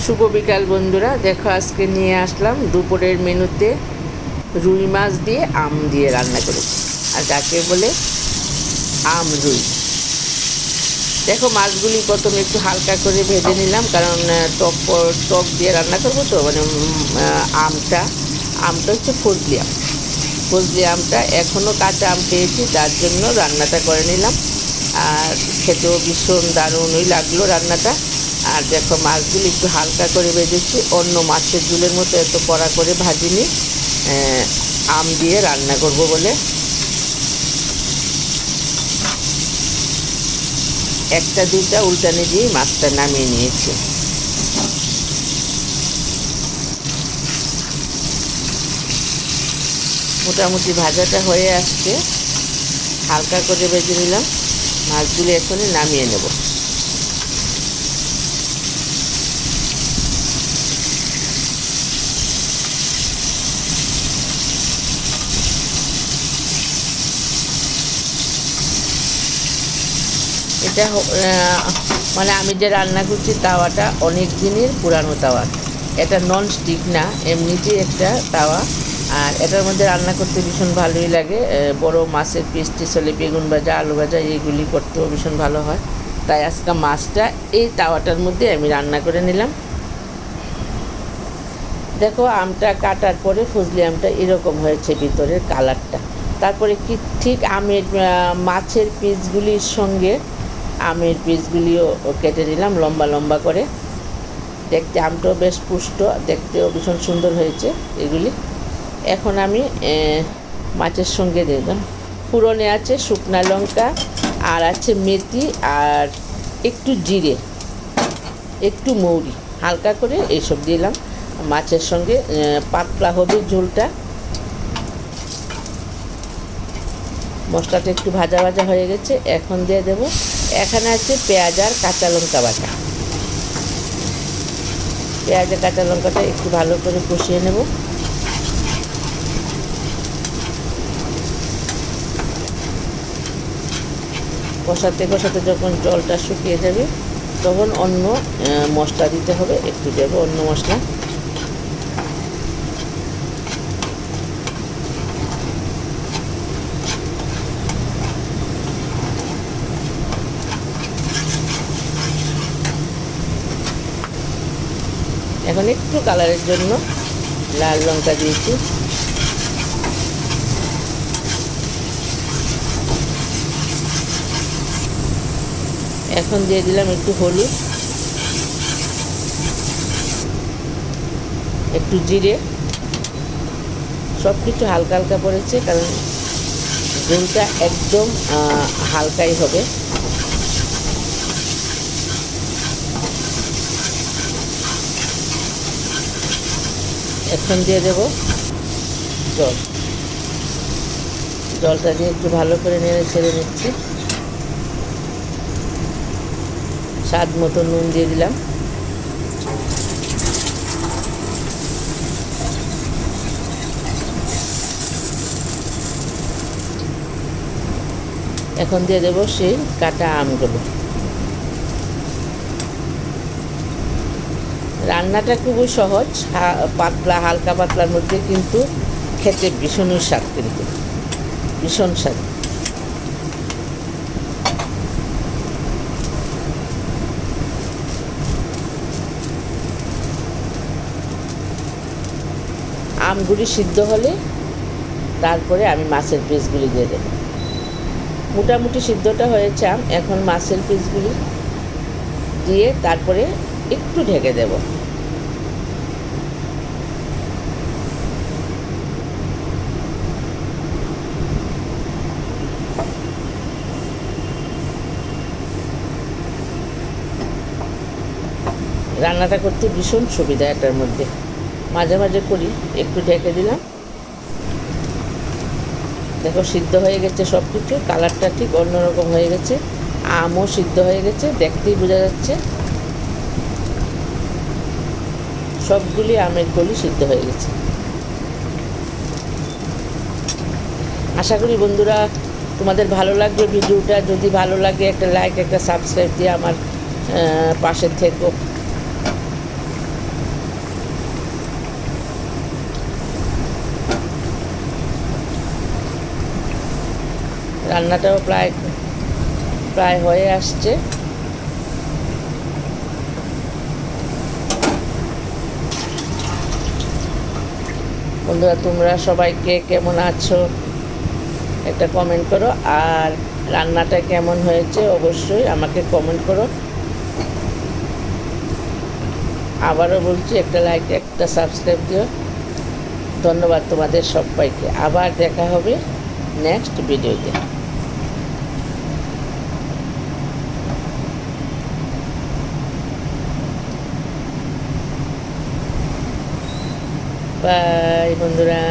শুভ বিকাল বন্ধুরা, দেখো আজকে নিয়ে আসলাম দুপুরের মেনুতে রুই মাছ দিয়ে আম দিয়ে রান্না করেছি, আর যাকে বলে আম রুই। দেখো মাছগুলি প্রথমে একটু হালকা করে ভেজে নিলাম, কারণ টক দিয়ে রান্না করবো তো, মানে আমটা হচ্ছে ফজলি আমটা এখনও কাঁচা আম পেয়েছি, তার জন্য রান্নাটা করে নিলাম। আর খেতেও ভীষণ দারুণই লাগলো রান্নাটা। আর দেখো মাছগুলি একটু হালকা করে ভেজেছি, অন্য মাছের ঝোলের মতো এত কড়া করে ভাজিনি, আম দিয়ে রান্না করব বলে। একটা দুইটা উল্টানি দিয়ে মাছটা নামিয়ে নিয়েছি। মোটামুটি ভাজাটা হয়ে আসছে, হালকা করে ভেজে নিলাম। মাছগুলি এখনই নামিয়ে নেব। এটা মানে আমি যে রান্না করছি তাওয়াটা অনেক দিনের পুরানো তাওয়া, এটা নন স্টিক না, এমনিতেই একটা তাওয়া। আর এটার মধ্যে রান্না করতে ভীষণ ভালোই লাগে। বড় মাছের পিস টিস হলে বেগুন ভাজা, আলু ভাজা এইগুলি করতেও ভীষণ ভালো হয়। তাই আজকে মাছটা এই তাওয়াটার মধ্যে আমি রান্না করে নিলাম। দেখো আমটা কাটার পরে ফজলি আমটা এরকম হয়েছে ভিতরের কালারটা। তারপরে কি ঠিক মাছের পিসগুলির সঙ্গে আমের পিসগুলিও কেটে নিলাম লম্বা লম্বা করে। দেখতে আমটাও বেশ পুষ্ট, দেখতেও ভীষণ সুন্দর হয়েছে এগুলি। এখন আমি মাছের সঙ্গে দিয়ে দিলাম, ফোড়নে আছে শুকনা লঙ্কা, আর আছে মেথি, আর একটু জিরে, একটু মৌরি, হালকা করে এইসব দিলাম মাছের সঙ্গে। পাতলা হবে ঝোলটা। মশলাটা একটু ভাজা ভাজা হয়ে গেছে, এখন দিয়ে দেব, এখানে আছে পেঁয়াজ আর কাঁচা লঙ্কা বাটা। পেঁয়াজ আর কাঁচা লঙ্কাটা একটু ভালো করে কষিয়ে নেব। কষাতে কষাতে যখন জলটা শুকিয়ে যাবে তখন অন্য মশলা দিতে হবে, একটু দেব অন্য মশলা। এখন একটু কালারের জন্য লাল লঙ্কা দিয়েছি। এখন দিয়ে দিলাম একটু হলুদ, একটু জিরে, সব কিছু হালকা হালকা পড়েছে, কারণ ঝোলটা একদম হালকাই হবে। এখন দিয়ে দেব জলটা দিয়ে একটু ভালো করে নেড়ে ছেড়ে নিচ্ছি। স্বাদ মতো নুন দিয়ে দিলাম। এখন দিয়ে দেবো সেই কাটা আমগুলো। রান্নাটা খুবই সহজ, পাতলা হালকা পাতলার মধ্যে, কিন্তু খেতে ভীষণই স্বাদ, কিন্তু ভীষণ স্বাদ। আমগুলি সিদ্ধ হলে তারপরে আমি মাছের পিসগুলি দিয়ে দেব। মোটামুটি সিদ্ধটা হয়েছে আম, এখন মাছের পিসগুলি দিয়ে তারপরে একটু ঢেকে দেব। রান্নাটা করতে ভীষণ সুবিধা এটার মধ্যে, মাঝে মাঝে করি, একটু ঢেকে দিলাম। দেখো সিদ্ধ হয়ে গেছে সব কিছু, কালারটা ঠিক অন্যরকম হয়ে গেছে, আমও সিদ্ধ হয়ে গেছে, দেখতেই বোঝা যাচ্ছে। সবগুলি আমের কলি সিদ্ধ হয়ে গেছে। আশা করি বন্ধুরা তোমাদের ভালো লাগবে ভিডিওটা। যদি ভালো লাগে একটা লাইক, একটা সাবস্ক্রাইব দিয়ে আমার পাশে থেকো। রান্নাটাও প্রায় হয়ে আসছে। বন্ধুরা, তোমরা সবাইকে কেমন আছো একটা কমেন্ট করো, আর রান্নাটা কেমন হয়েছে অবশ্যই আমাকে কমেন্ট করো। আবারও বলছি, একটা লাইক, একটা সাবস্ক্রাইব দিও। ধন্যবাদ তোমাদের সবাইকে। আবার দেখা হবে নেক্সট ভিডিওতে। বাই বন্ধুরা।